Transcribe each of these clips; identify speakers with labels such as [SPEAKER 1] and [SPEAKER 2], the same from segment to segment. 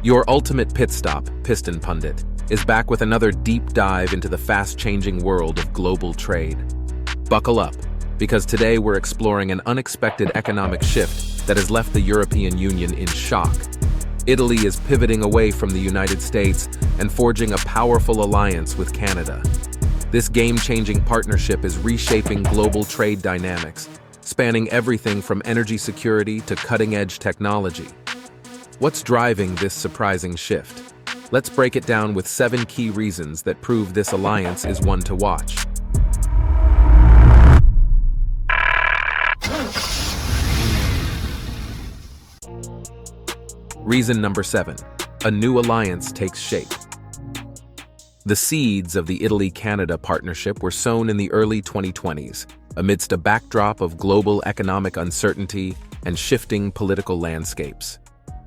[SPEAKER 1] Your ultimate pit stop, Piston Pundit, is back with another deep dive into the fast-changing world of global trade. Buckle up, because today we're exploring an unexpected economic shift that has left the European Union in shock. Italy is pivoting away from the United States and forging a powerful alliance with Canada. This game-changing partnership is reshaping global trade dynamics, spanning everything from energy security to cutting-edge technology. What's driving this surprising shift? Let's break it down with 7 key reasons that prove this alliance is one to watch. Reason number 7. A new alliance takes shape. The seeds of the Italy-Canada partnership were sown in the early 2020s, amidst a backdrop of global economic uncertainty and shifting political landscapes.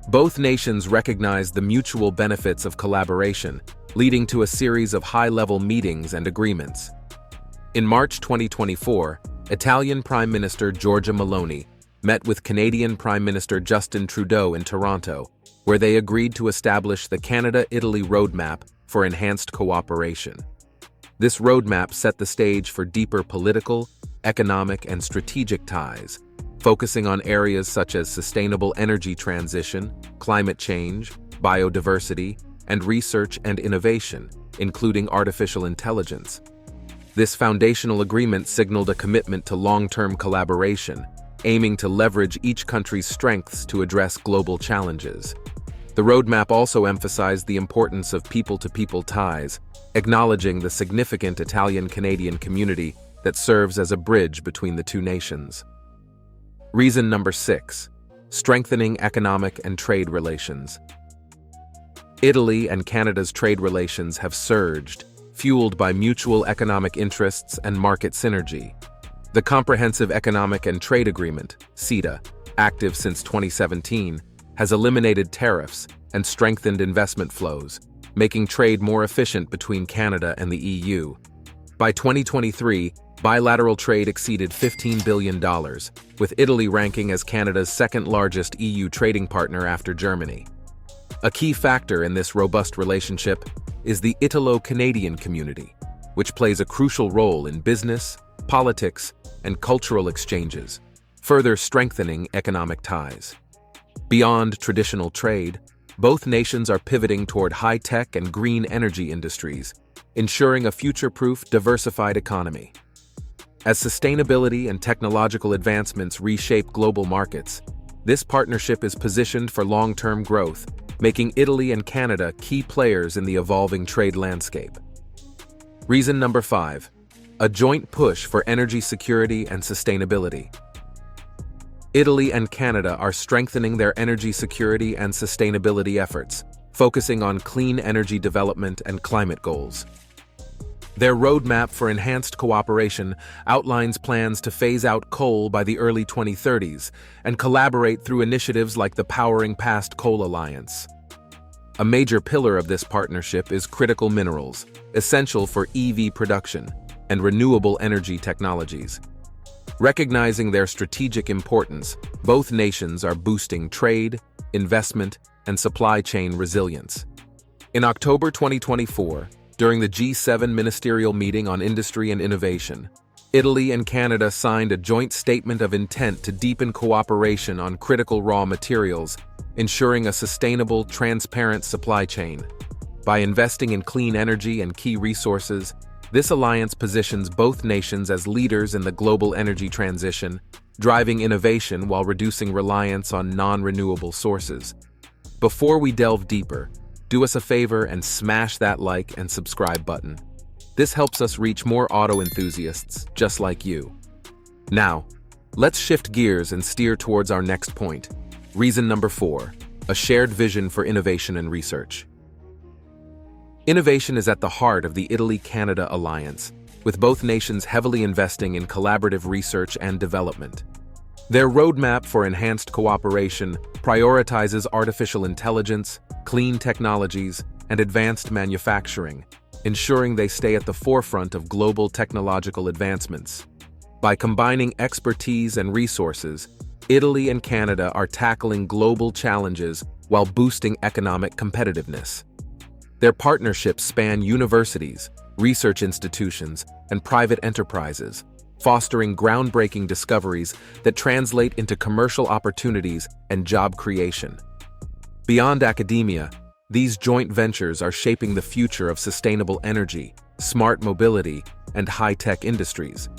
[SPEAKER 1] Both nations recognized the mutual benefits of collaboration, leading to a series of high-level meetings and agreements. In March 2024, Italian Prime Minister Giorgia Meloni met with Canadian Prime Minister Justin Trudeau in Toronto, where they agreed to establish the Canada-Italy Roadmap for enhanced cooperation. This roadmap set the stage for deeper political, economic, and strategic ties, focusing on areas such as sustainable energy transition, climate change, biodiversity, and research and innovation, including artificial intelligence. This foundational agreement signaled a commitment to long-term collaboration, aiming to leverage each country's strengths to address global challenges. The roadmap also emphasized the importance of people-to-people ties, acknowledging the significant Italian-Canadian community that serves as a bridge between the two nations. Reason number 6. Strengthening economic and trade relations. Italy and Canada's trade relations have surged, fueled by mutual economic interests and market synergy. The Comprehensive Economic and Trade Agreement, CETA, active since 2017, has eliminated tariffs and strengthened investment flows, making trade more efficient between Canada and the EU. By 2023, bilateral trade exceeded $15 billion, with Italy ranking as Canada's second-largest EU trading partner after Germany. A key factor in this robust relationship is the Italo-Canadian community, which plays a crucial role in business, politics, and cultural exchanges, further strengthening economic ties. Beyond traditional trade, both nations are pivoting toward high-tech and green energy industries, ensuring a future-proof, diversified economy. As sustainability and technological advancements reshape global markets, this partnership is positioned for long-term growth, making Italy and Canada key players in the evolving trade landscape. Reason number 5. A joint push for energy security and sustainability. Italy and Canada are strengthening their energy security and sustainability efforts, focusing on clean energy development and climate goals. Their roadmap for enhanced cooperation outlines plans to phase out coal by the early 2030s and collaborate through initiatives like the Powering Past Coal Alliance. A major pillar of this partnership is critical minerals, essential for EV production and renewable energy technologies. Recognizing their strategic importance, both nations are boosting trade, investment, and supply chain resilience. In October 2024, during the G7 Ministerial Meeting on Industry and Innovation, Italy and Canada signed a joint statement of intent to deepen cooperation on critical raw materials, ensuring a sustainable, transparent supply chain. By investing in clean energy and key resources, this alliance positions both nations as leaders in the global energy transition, driving innovation while reducing reliance on non-renewable sources. Before we delve deeper, do us a favor and smash that like and subscribe button. This helps us reach more auto enthusiasts just like you. Now, let's shift gears and steer towards our next point. Reason number 4. A shared vision for innovation and research. Innovation is at the heart of the Italy-Canada alliance, with both nations heavily investing in collaborative research and development. Their roadmap for enhanced cooperation prioritizes artificial intelligence, clean technologies, and advanced manufacturing, ensuring they stay at the forefront of global technological advancements. By combining expertise and resources, Italy and Canada are tackling global challenges while boosting economic competitiveness. Their partnerships span universities, research institutions, and private enterprises, fostering groundbreaking discoveries that translate into commercial opportunities and job creation. Beyond academia, these joint ventures are shaping the future of sustainable energy, smart mobility, and high-tech industries.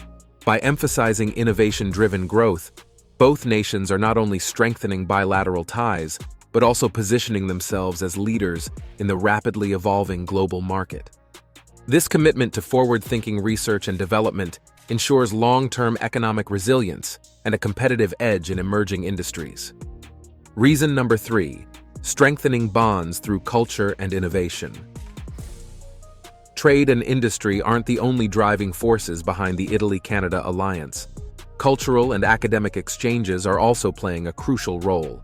[SPEAKER 1] By emphasizing innovation-driven growth, both nations are not only strengthening bilateral ties, but also positioning themselves as leaders in the rapidly evolving global market. This commitment to forward-thinking research and development ensures long-term economic resilience and a competitive edge in emerging industries. Reason number 3, strengthening bonds through culture and innovation. Trade and industry aren't the only driving forces behind the Italy-Canada alliance. Cultural and academic exchanges are also playing a crucial role.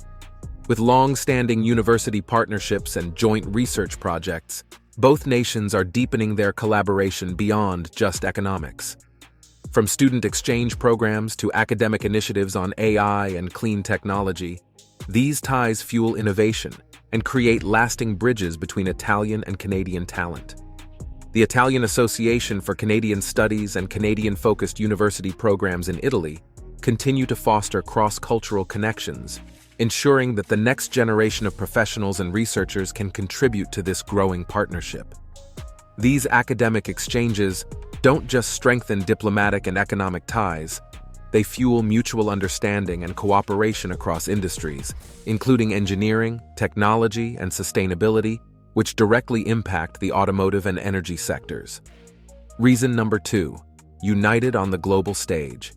[SPEAKER 1] With long-standing university partnerships and joint research projects, both nations are deepening their collaboration beyond just economics. From student exchange programs to academic initiatives on AI and clean technology, these ties fuel innovation and create lasting bridges between Italian and Canadian talent. The Italian Association for Canadian Studies and Canadian-focused university programs in Italy continue to foster cross-cultural connections, ensuring that the next generation of professionals and researchers can contribute to this growing partnership. These academic exchanges don't just strengthen diplomatic and economic ties, they fuel mutual understanding and cooperation across industries, including engineering, technology, and sustainability, which directly impact the automotive and energy sectors. Reason number 2, united on the global stage.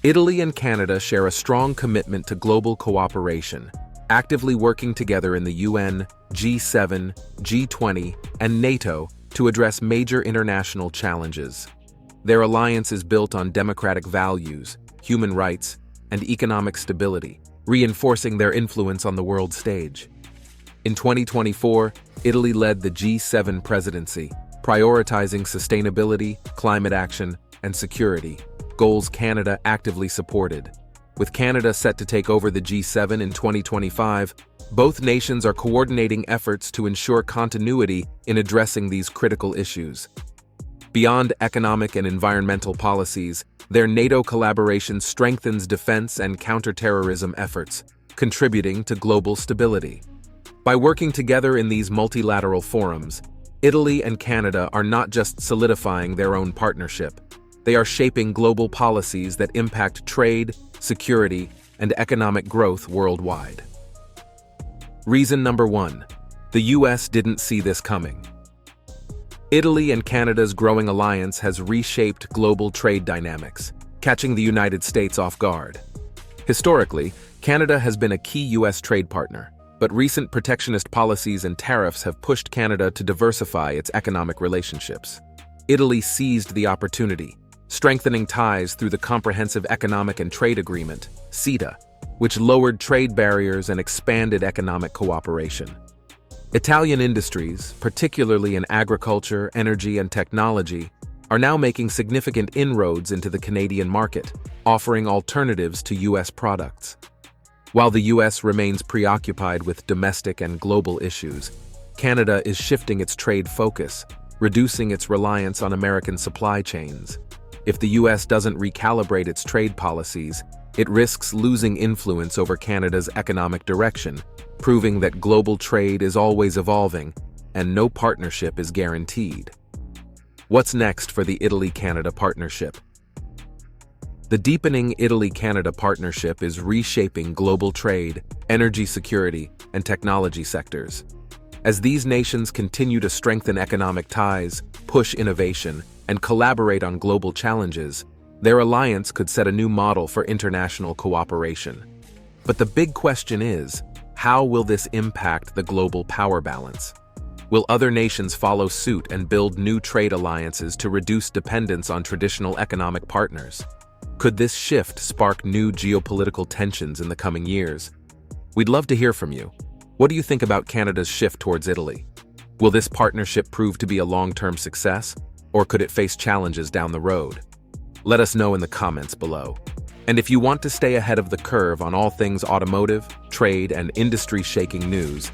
[SPEAKER 1] Italy and Canada share a strong commitment to global cooperation, actively working together in the UN, G7, G20, and NATO to address major international challenges. Their alliance is built on democratic values, human rights, and economic stability, reinforcing their influence on the world stage. In 2024, Italy led the G7 presidency, prioritizing sustainability, climate action, and security, goals Canada actively supported. With Canada set to take over the G7 in 2025, both nations are coordinating efforts to ensure continuity in addressing these critical issues. Beyond economic and environmental policies, their NATO collaboration strengthens defense and counterterrorism efforts, contributing to global stability. By working together in these multilateral forums, Italy and Canada are not just solidifying their own partnership, they are shaping global policies that impact trade, security, and economic growth worldwide. Reason number 1, the US didn't see this coming. Italy and Canada's growing alliance has reshaped global trade dynamics, catching the United States off guard. Historically, Canada has been a key US trade partner, but recent protectionist policies and tariffs have pushed Canada to diversify its economic relationships. Italy seized the opportunity, strengthening ties through the Comprehensive Economic and Trade Agreement, CETA, which lowered trade barriers and expanded economic cooperation. Italian industries, particularly in agriculture, energy, and technology, are now making significant inroads into the Canadian market, offering alternatives to US products. While the US remains preoccupied with domestic and global issues, Canada is shifting its trade focus, reducing its reliance on American supply chains. If the US doesn't recalibrate its trade policies, it risks losing influence over Canada's economic direction, proving that global trade is always evolving and no partnership is guaranteed. What's next for the Italy-Canada partnership? The deepening Italy-Canada partnership is reshaping global trade, energy security, and technology sectors. As these nations continue to strengthen economic ties, push innovation, and collaborate on global challenges, their alliance could set a new model for international cooperation. But the big question is, how will this impact the global power balance? Will other nations follow suit and build new trade alliances to reduce dependence on traditional economic partners? Could this shift spark new geopolitical tensions in the coming years? We'd love to hear from you. What do you think about Canada's shift towards Italy? Will this partnership prove to be a long-term success, or could it face challenges down the road? Let us know in the comments below. And if you want to stay ahead of the curve on all things automotive, trade, and industry-shaking news,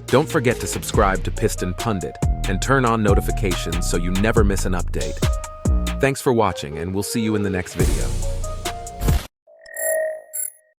[SPEAKER 1] don't forget to subscribe to Piston Pundit and turn on notifications so you never miss an update. Thanks for watching, and we'll see you in the next video.